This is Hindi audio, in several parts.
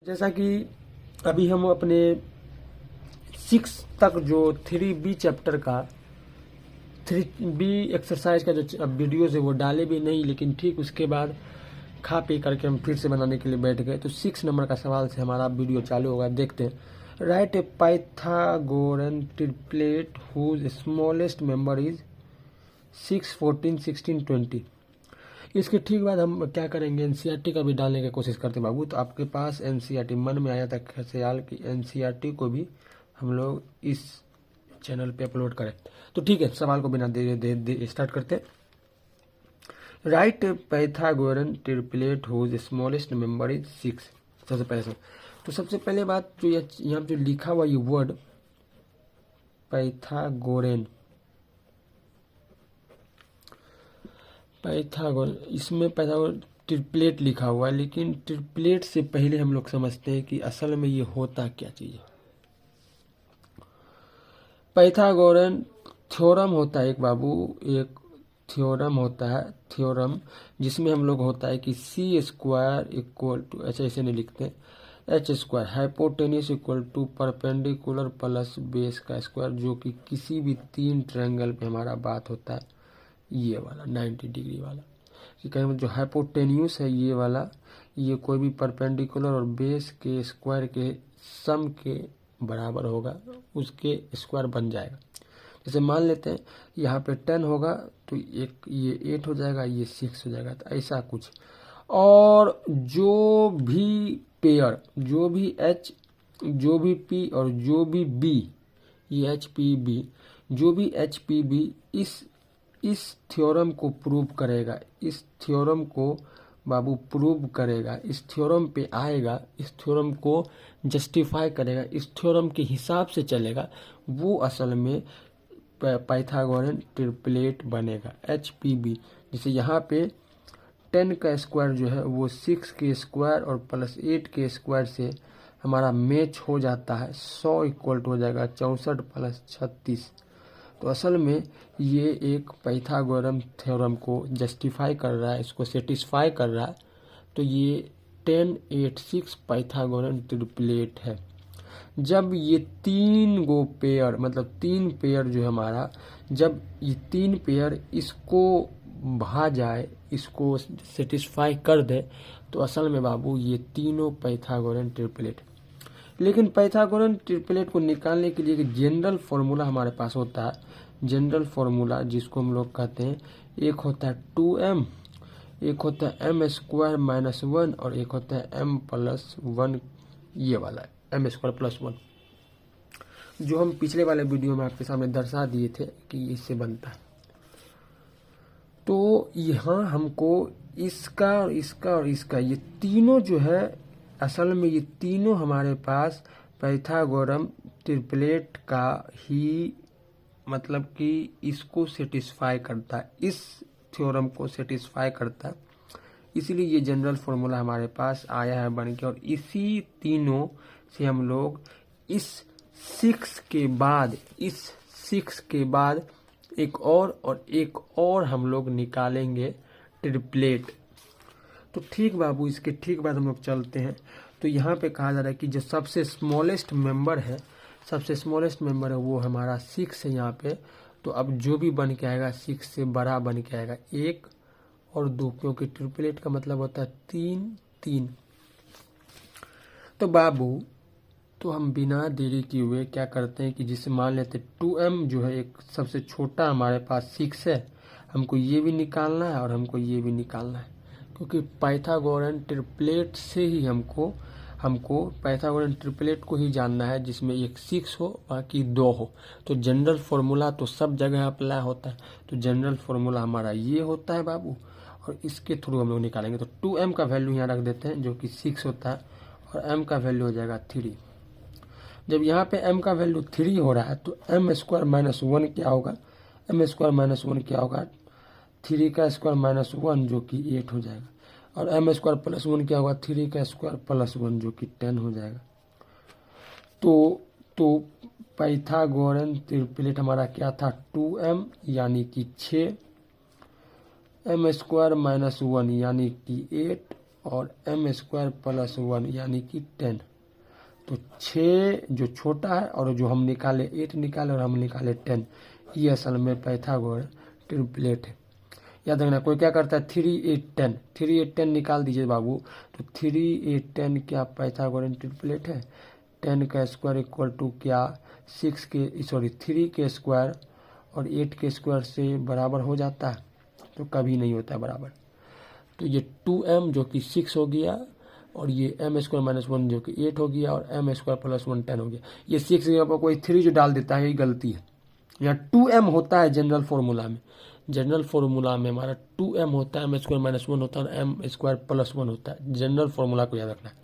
जैसा कि अभी हम अपने 6 तक जो 3B चैप्टर का 3B एक्सरसाइज का जो वीडियोज है वो डाले भी नहीं, लेकिन ठीक उसके बाद खा पी करके हम फिर से बनाने के लिए बैठ गए। तो 6 नंबर का सवाल से हमारा वीडियो चालू होगा। देखते हैं। Write a Pythagorean triplet whose smallest member is 6, 14, 16, 20। इसके ठीक बाद हम क्या करेंगे, एनसीईआरटी का भी डालने की कोशिश करते हैं बाबू। तो आपके पास एनसीईआरटी मन में आया था ख्याल कि एनसीईआरटी को भी हम लोग इस चैनल पे अपलोड करें। तो ठीक है, सवाल को बिना देरी स्टार्ट करते। Write Pythagorean triplet whose smallest member is 6। सबसे पहले तो सबसे पहले बात जो यहाँ जो लिखा हुआ ये वर्ड पाइथागोरन, इसमें पाइथागोरन ट्रिपलेट लिखा हुआ है, लेकिन ट्रिपलेट से पहले हम लोग समझते हैं कि असल में ये होता क्या चीज है। पाइथागोरन थ्योरम होता है एक बाबू, एक थ्योरम होता है, थ्योरम जिसमें हम लोग होता है कि सी स्क्वायर इक्वल टू, अच्छा ऐसे नहीं लिखते, H square hypotenuse equal to perpendicular plus base का स्क्वायर, जो कि किसी भी 3 ट्रायंगल पे हमारा बात होता है ये वाला 90 डिग्री वाला, कि कहीं जो हाइपोटेन्यूस है ये वाला, ये कोई भी परपेंडिकुलर और बेस के स्क्वायर के सम के बराबर होगा, उसके स्क्वायर बन जाएगा। जैसे मान लेते हैं यहाँ पे 10 होगा तो एक ये 8 हो जाएगा, ये 6 हो जाएगा, तो ऐसा कुछ। और जो भी पेयर, जो भी एच, जो भी पी और जो भी बी, ये एच पी बी, जो भी एच पी बी इस थ्योरम को प्रूव करेगा, इस थ्योरम को बाबू प्रूव करेगा, इस थ्योरम पे आएगा, इस थ्योरम को जस्टिफाई करेगा, इस थ्योरम के हिसाब से चलेगा, वो असल में पाइथागोरन ट्रिपलेट बनेगा HPB। जैसे यहाँ पे 10 का स्क्वायर जो है वो 6 के स्क्वायर और प्लस 8 के स्क्वायर से हमारा मैच हो जाता है, 100 इक्वल हो जाएगा 64 प्लस 36। तो असल में ये एक पाइथागोरन थ्योरम को जस्टिफाई कर रहा है, इसको सेटिस्फाई कर रहा है। तो ये 1086 पाइथागोरन ट्रिपलेट है। जब ये 3 गो पेयर, मतलब 3 पेयर जो है हमारा, जब ये 3 पेयर इसको भा जाए, इसको सेटिस्फाई कर दे, तो असल में बाबू ये तीनों पाइथागोरन ट्रिपलेट। लेकिन पाइथागोरन ट्रिपलेट को निकालने के लिए एक जनरल फॉर्मूला हमारे पास होता है, जनरल फॉर्मूला जिसको हम लोग कहते हैं, एक होता है 2m, एक होता है m स्क्वायर माइनस 1 और एक होता है m प्लस 1, ये वाला है m स्क्वायर प्लस 1, जो हम पिछले वाले वीडियो में आपके सामने दर्शा दिए थे कि इससे बनता है। तो यहाँ हमको इसका और इसका और इसका, ये तीनों जो है असल में ये तीनों हमारे पास पाइथागोरन ट्रिपलेट का ही, मतलब कि इसको सेटिस्फाई करता है, इस थ्योरम को सेटिस्फाई करता है, इसीलिए ये जनरल फॉर्मूला हमारे पास आया है बन के। और इसी तीनों से हम लोग इस 6 के बाद, इस 6 के बाद एक और हम लोग निकालेंगे ट्रिपलेट। तो ठीक बाबू, इसके ठीक बाद हम लोग चलते हैं। तो यहाँ पे कहा जा रहा है कि जो सबसे स्मॉलेस्ट मेंबर है, सबसे स्मॉलेस्ट मेंबर है वो हमारा 6 है यहाँ पे। तो अब जो भी बन के आएगा 6 से बड़ा बन के आएगा 1 और 2, क्योंकि ट्रिपलेट का मतलब होता है 3 3। तो बाबू, तो हम बिना देरी किए हुए क्या करते हैं कि जिसे मान लेते 2m जो है एक सबसे छोटा हमारे पास 6 है, हमको ये भी निकालना है और हमको ये भी निकालना है, क्योंकि पाइथागोरन ट्रिपलेट से ही हमको पाइथागोरन ट्रिपलेट को ही जानना है, जिसमें एक 6 हो बाकी 2 हो। तो जनरल फॉर्मूला तो सब जगह अप्लाई होता है, तो जनरल फॉर्मूला हमारा ये होता है बाबू, और इसके थ्रू हम लोग निकालेंगे। तो 2m का वैल्यू यहाँ रख देते हैं जो कि 6 होता है, और m का वैल्यू हो जाएगा 3। जब यहाँ पे m का वैल्यू 3 हो रहा है तो m स्क्वायर माइनस 1 क्या होगा, m स्क्वायर माइनस 1 क्या होगा, 3 का स्क्वायर माइनस 1 जो कि 8 हो जाएगा, और m स्क्वायर प्लस 1 क्या होगा, 3 का स्क्वायर प्लस 1 जो कि 10 हो जाएगा। तो पाइथागोरन ट्रिपलेट हमारा क्या था, 2m यानी कि 6, m स्क्वायर माइनस 1 यानी कि 8 और एम स्क्वायर प्लस 1 यानी कि 10। तो 6 जो छोटा है और जो हम निकाले 8 निकाले और हम निकाले 10, ये असल में पाइथागोरस ट्रिपलेट है। याद रखना, कोई क्या करता है 3 8 10, 3 8 10 निकाल दीजिए बाबू, तो 3 8 10 क्या पाइथागोरस ट्रिपलेट है। 10 का स्क्वायर इक्वल टू क्या 3 के स्क्वायर और 8 के स्क्वायर से बराबर हो जाता है, तो कभी नहीं होता है बराबर। तो ये 2m जो कि 6 हो गया और ये m स्क्वायर माइनस 1 जो कि 8 हो गया और m स्क्वायर प्लस 1 10 हो गया। ये 6 जगह पर कोई 3 जो डाल देता है यही गलती है। यहाँ 2m होता है जनरल फॉर्मूला में, जनरल फॉर्मूला में हमारा 2m होता है, m स्क्वायर माइनस 1 होता है और m स्क्वायर प्लस 1 होता है। जनरल फॉर्मूला को याद रखना है।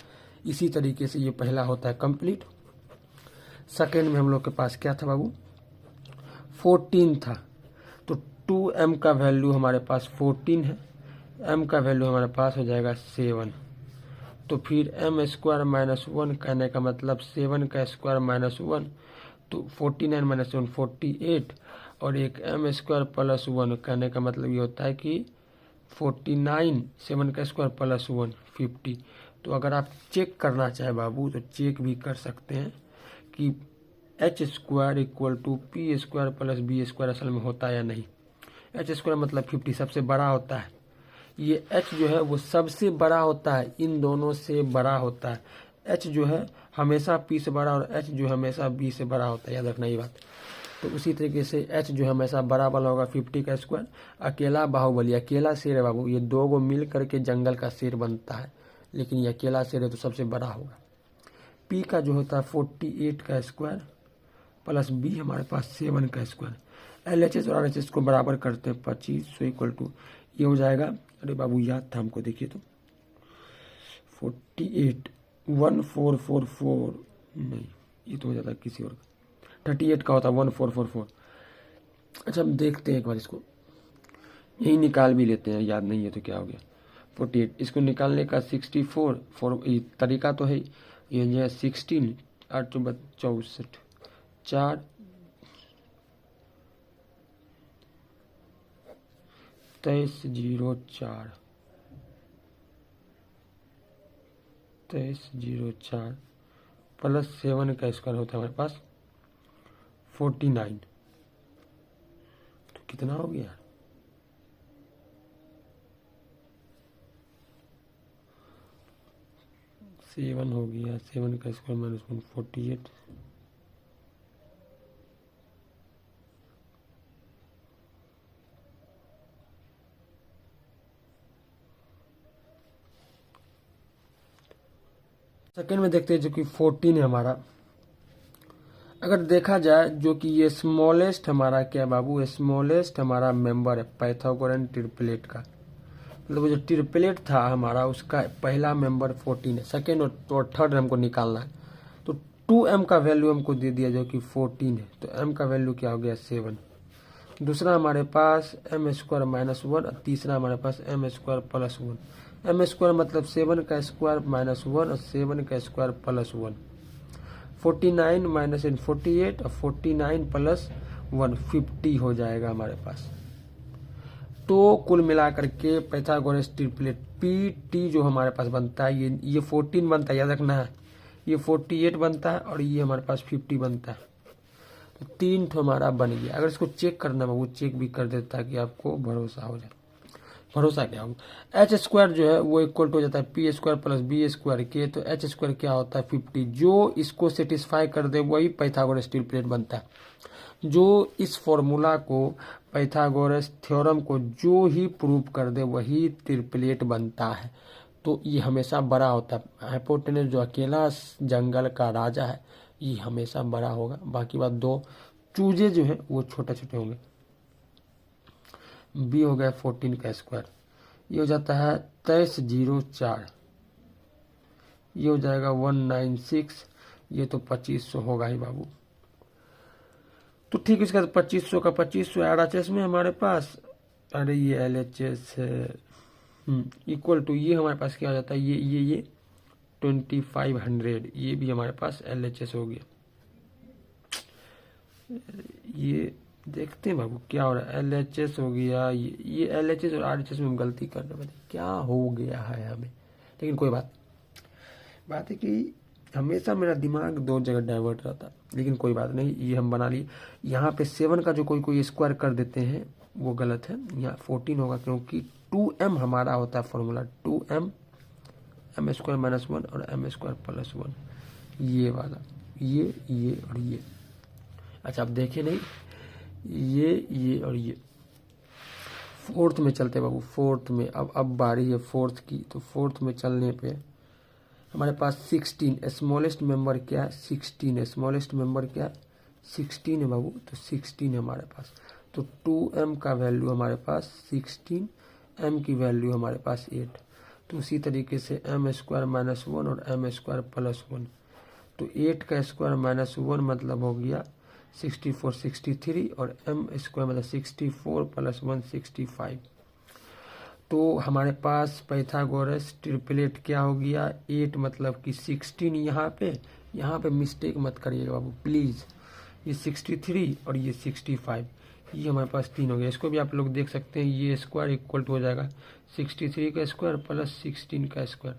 इसी तरीके से ये पहला होता है कंप्लीट। सेकेंड में हम लोग के पास क्या था बाबू 14 था, तो 2m का वैल्यू हमारे पास 14 है, m का वैल्यू हमारे पास हो जाएगा 7। तो फिर m स्क्वायर माइनस 1 कहने का मतलब 7 का स्क्वायर माइनस 1, तो 49 माइनस 1 48, और एक m स्क्वायर प्लस 1 कहने का मतलब ये होता है कि 49, 7 का स्क्वायर प्लस 1 50। तो अगर आप चेक करना चाहे बाबू तो चेक भी कर सकते हैं कि H square equal to P square plus B square असल में होता है या नहीं। एच स्क्वायर मतलब 50 सबसे बड़ा होता है, ये एच जो है वो सबसे बड़ा होता है, इन दोनों से बड़ा होता है। एच जो है हमेशा पी से बड़ा और एच जो है हमेशा बी से बड़ा होता है, याद रखना ये बात। तो उसी तरीके से एच जो है हमेशा बड़ा वाला होगा 50 का स्क्वायर। अकेला बाहुबली अकेला शेर है बाबू, ये दो को मिल करके जंगल का शेर बनता है, लेकिन ये अकेला शेर है तो सबसे बड़ा होगा। पी का जो होता है 48 का स्क्वायर प्लस बी हमारे पास 7 का स्क्वायर। LHS और RHS को बराबर करते हैं 25 इक्वल टू ये हो जाएगा, अरे बाबू याद था हमको, देखिए तो 48 1444 नहीं, ये तो हो जाता है किसी और का, 38 का होता है 1444। अच्छा हम देखते हैं एक बार इसको, यही निकाल भी लेते हैं, याद नहीं है तो क्या हो गया 48, इसको निकालने का 64 तरीका तो है, ये जो है 16 8 64 4 2304 2304 प्लस 7 का स्क्वायर होता है हमारे पास 49, तो कितना हो गया 7 हो गया, 7 का स्क्वायर माइनस 1 48। सेकेंड में देखते हैं जो कि 14 है हमारा। अगर देखा जाए जो कि ये स्मॉलेस्ट हमारा क्या बाबू, स्मॉलेस्ट हमारा मेंबर है पाइथागोरस ट्रिपलेट का, मतलब जो ट्रिपलेट था हमारा उसका पहला मेंबर 14 है, सेकेंड और थर्ड हमको निकालना है। तो 2m का वैल्यू हमको दे दिया जो कि 14 है, तो m का वैल्यू क्या हो गया 7। दूसरा हमारे पास m स्क्वायर माइनस 1 और तीसरा हमारे पास m square plus 1। m square मतलब 7 का स्क्वायर माइनस 1 और 7 का स्क्वायर प्लस 1। 49 माइनस 48 और 49 प्लस 1 50 हो जाएगा हमारे पास। तो कुल मिलाकर के पाइथागोरस ट्रिपलेट PT जो हमारे पास बनता है ये 14 बनता है, याद रखना है, ये 48 बनता है और ये हमारे पास 50 बनता है। तो 3 तो हमारा बन गया। अगर इसको चेक करना है वो चेक भी कर देता है कि आपको भरोसा हो जाए। भरोसा क्या होगा, एच स्क्वायर जो है वो इक्वल टू हो जाता है P square plus B square के, तो एच स्क्वायर क्या होता है 50। जो इसको सेटिस्फाई कर दे वही पाइथागोरस ट्रिपलेट बनता है। जो इस फॉर्मूला को पाइथागोरस थ्योरम को जो ही प्रूव कर दे वही ट्रिपलेट बनता है। तो ये हमेशा बड़ा होता है। हाइपोटेनस जो अकेला जंगल का राजा है ये हमेशा बड़ा होगा, बाकी बात दो चूजे जो है वो छोटे छोटे होंगे। बी हो गया 14 का स्क्वायर, ये हो जाता है 2304, ये हो जाएगा 196, ये तो 2500 होगा ही बाबू। तो ठीक, इसका 2500 का 2500 RHS में हमारे पास, अरे ये LHS है इक्वल टू ये हमारे पास क्या हो जाता है ये 2500, ये भी हमारे पास LHS हो गया। ये देखते हैं बाबू क्या हो रहा है, LHS हो गया, ये LHS और RHS में हम गलती कर रहे हैं, क्या हो गया है हमें, लेकिन कोई बात है कि हमेशा मेरा दिमाग दो जगह डाइवर्ट रहता है, लेकिन कोई बात नहीं, ये हम बना लिए। यहाँ पे 7 का जो कोई स्क्वायर कर देते हैं वो गलत है, यहाँ 14 होगा, क्योंकि 2m हमारा होता है formula, 2m m square minus 1 और m स्क्वायर प्लस 1, ये वाला, ये और ये। अच्छा, आप देखे नहीं, ये और ये। फोर्थ में चलते बाबू, फोर्थ में अब बारी है फोर्थ की। तो फोर्थ में चलने पे हमारे पास 16, स्मॉलेस्ट मेंबर क्या है, 16 है। स्मॉलेस्ट मेंबर क्या है, 16 है बाबू, तो 16 है हमारे पास। तो 2m का वैल्यू हमारे पास 16, m की वैल्यू हमारे पास 8। तो उसी तरीके से m स्क्वायर माइनस 1 और m स्क्वायर प्लस 1। तो 8 का स्क्वायर माइनस 1 मतलब हो गया 64, 63, और m स्क्वायर मतलब 64 प्लस 1 65। तो हमारे पास पाइथागोरस ट्रिपलेट क्या हो गया, 8 मतलब कि 16 यहाँ पे मिस्टेक मत करिएगा बाबू प्लीज़। ये 63 और ये 65, ये हमारे पास 3 हो गया। इसको भी आप लोग देख सकते हैं, ये स्क्वायर इक्वल टू हो जाएगा 63 का स्क्वायर प्लस 16 का स्क्वायर,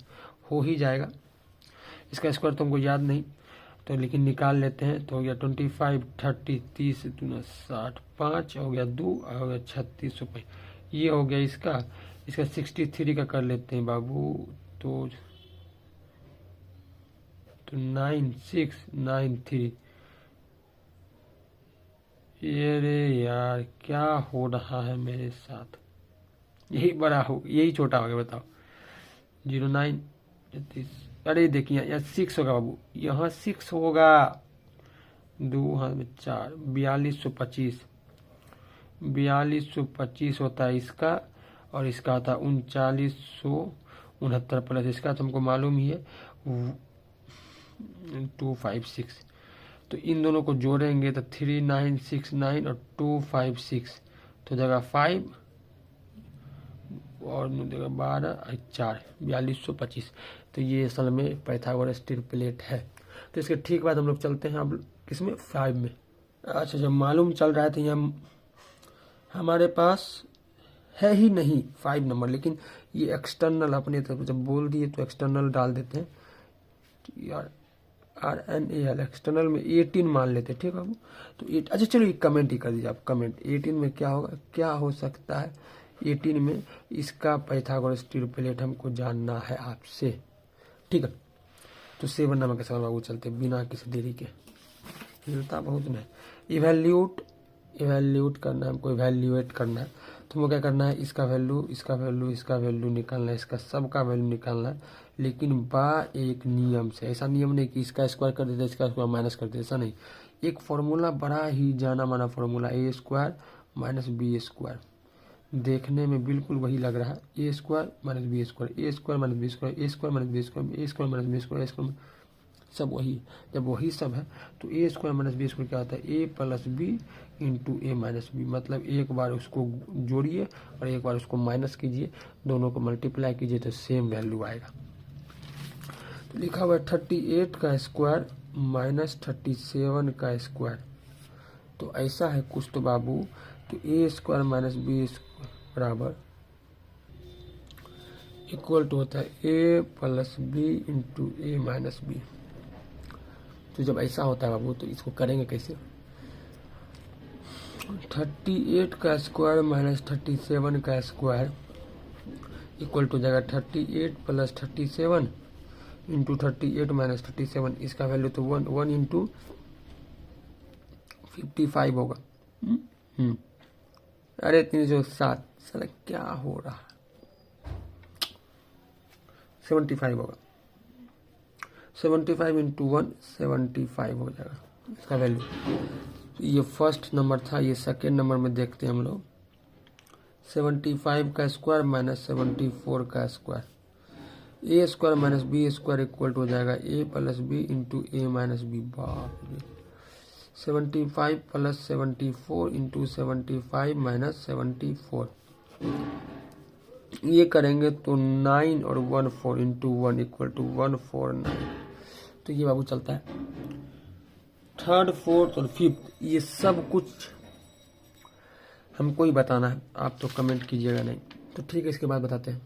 हो ही जाएगा। इसका स्क्वायर तो हमको याद नहीं, तो लेकिन निकाल लेते हैं। तो हो गया 25, 30, 30 दूना 60, 5 हो गया 2, हो गया 36 रुपये। ये हो गया इसका 63 का कर लेते हैं बाबू। तो 9693। ये रे यार, क्या हो रहा है मेरे साथ, यही छोटा हो गया, बताओ। 09, अरे देखिए यहाँ 6 होगा बाबू, यहाँ 6 होगा, 2 हाथ में 4, 4225। 4225 होता है इसका, और इसका होता है 3969 प्लस इसका, तो हमको मालूम ही है 256। तो इन दोनों को जोड़ेंगे तो 3969 और 256, तो जगह 5 और देगा 12 और 4, 4225। तो ये असल में पाइथागोरस ट्रिपलेट है। तो इसके ठीक बाद हम लोग चलते हैं अब किसमें, 5 में। अच्छा, जब मालूम चल रहा है तो यहाँ हमारे पास है ही नहीं 5 नंबर, लेकिन ये एक्सटर्नल अपने तरफ जब बोल दिए तो एक्सटर्नल डाल देते हैं यार, RNAL एक्सटर्नल में 18 मान लेते हैं, ठीक है बाबू। तो अच्छा चलो एक कमेंट ही कर दीजिए आप, कमेंट 18 में क्या होगा, क्या हो सकता है 18 में, इसका पाइथागोरस ट्रिपलेट हमको जानना है आपसे, ठीक है। तो 7 नंबर के सवाल बाबू चलते बिना किसी देरी के, हिलता बहुत नहीं। इवैल्यूएट करना है हमको, इवैल्यूएट करना है। तो हमको क्या करना है, इसका वैल्यू, इसका वैल्यू, इसका वैल्यू निकालना है, इसका सबका वैल्यू निकालना है, लेकिन एक नियम से। ऐसा नियम नहीं कि इसका स्क्वायर कर देते इसका स्क्वायर माइनस कर देते, ऐसा नहीं। एक फॉर्मूला बड़ा ही जाना माना फॉर्मूला, ए स्क्वायर माइनस बी स्क्वायर, देखने में बिल्कुल वही लग रहा है, ए square minus B square, A square minus B square, A square minus B square, A square minus B square, A square, सब वही। जब वही सब है तो ए स्क्वायर माइनस बी स्क्वायर क्या होता है, ए plus B into A minus B. मतलब एक बार उसको जोड़िए और एक बार उसको माइनस कीजिए, दोनों को मल्टीप्लाई कीजिए तो सेम वैल्यू आएगा। तो लिखा हुआ है 38 का स्क्वायर माइनस 37 का स्क्वायर। तो ऐसा है कुछ तो बाबू। तो ए स्क्वायर माइनस बी बराबर इक्वल टू होता है ए plus B into A minus B. तो जब ऐसा होता है बाबू तो इसको करेंगे कैसे, 38 का स्क्वायर माइनस 37 का स्क्वायर इक्वल टू जाएगा 38 प्लस 37 इंटू 38 माइनस 37। इसका वैल्यू तो 1 इंटू 55 होगा। अरे 307, साला क्या हो रहा है, 75 होगा। 75 इंटू 1 75 हो जाएगा इसका वैल्यू। ये फर्स्ट नंबर था, ये सेकेंड नंबर में देखते हैं हम लोग। 75 का स्क्वायर माइनस 74 का square, A square minus B square equal to हो जाएगा A plus B into A minus B. बाप रे, 75 प्लस 74 इंटू 75 माइनस 74, ये करेंगे तो 9 और 1 4 इंटू 1 इक्वल टू 149। तो ये बाबू चलता है। थर्ड, फोर्थ और फिफ्थ ये सब कुछ हमको ही बताना है, आप तो कमेंट कीजिएगा नहीं। तो ठीक है, इसके बाद बताते हैं।